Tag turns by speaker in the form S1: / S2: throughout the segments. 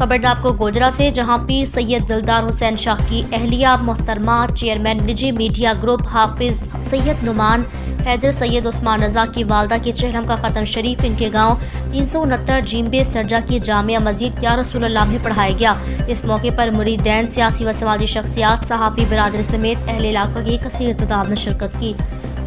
S1: खबर आपको गोजरा से, जहां पीर सैयद दिलदार हुसैन शाह की अहलिया मोहतरमा चेयरमैन निजी मीडिया ग्रुप हाफिज सैयद नुमान हैदर सैयद उस्मान रजा की वालदा के चेहलम का ख़त्म शरीफ इनके गांव 369 जीम्बे सरजा की जामिया मस्जिद या रसूल अल्लाह में पढ़ाया गया। इस मौके पर मुरीदैन, सियासी व समाजी शख्सियात, सहाफ़ी बिरादरी समेत अहले इलाका की कसीर तादाद ने शिरकत की।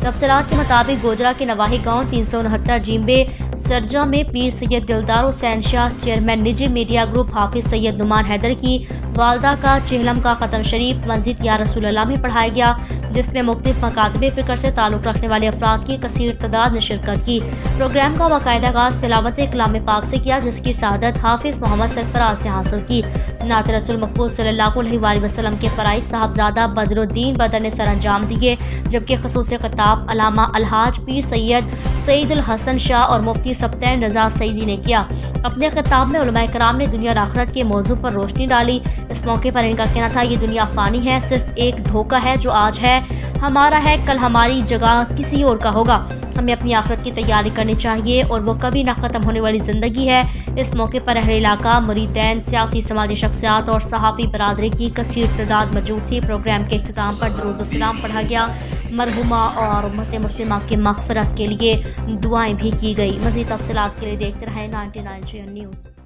S1: तफसीलात के मुताबिक गोजरा के नवाही गांव 369 जीम्बे सरजा में पीर सैयद दिलदार हुसैन शाह चेयरमैन निजी मीडिया ग्रुप हाफिज सैयद नुमान हैदर की वालदा का चेहलम का ख़त्म शरीफ मस्जिद या रसूल अल्लाह में पढ़ाया गया, जिसमें मुख्तलिफ मकातबे फ़िक्र से ताल्लुक़ रखने वाले अफराद की कसीर तादाद ने शिरकत की। प्रोग्राम का बाकायदा आगाज़ तिलावत कलाम पाक से किया, जिसकी सआदत हाफिज मोहम्मद सरफराज ने हासिल की। नात रसूल मकबूल सल्लल्लाहु अलैहि वसल्लम के फ़राइज़ साहबजादा बदरुद्दीन बदर ने सर अंजाम दिए, जबकि ख़ुसूसी खिताब अलामा अलहाज पीर सैयद सईदुल हसन शाह और मुफ्ती सब्तैन रज़ा सईदी ने किया। अपने खिताब में उलमाए कराम ने दुनिया और आखिरत के मौजू पर रोशनी डाली। इस मौके पर इनका कहना था, ये दुनिया फ़ानी है, सिर्फ एक धोखा है, जो आज है हमारा है, कल हमारी जगह किसी और का होगा। हमें अपनी आखिरत की तैयारी करनी चाहिए और वो कभी ना ख़त्म होने वाली ज़िंदगी है। इस मौके पर अहले इलाका, मुरीदैन, सियासी समाजी शख्सियात और सहाफ़ी बरादरी की कसीर तादाद मौजूद थी। प्रोग्राम के इख्तिताम पर दरूद व सलाम पढ़ा गया। मरहुमा और उम्मत मुस्लिमा की मग़फ़िरत के लिए दुआएं भी की गई। मज़ीद तफ़सीलात के लिए देखते रहें 99 न्यूज़।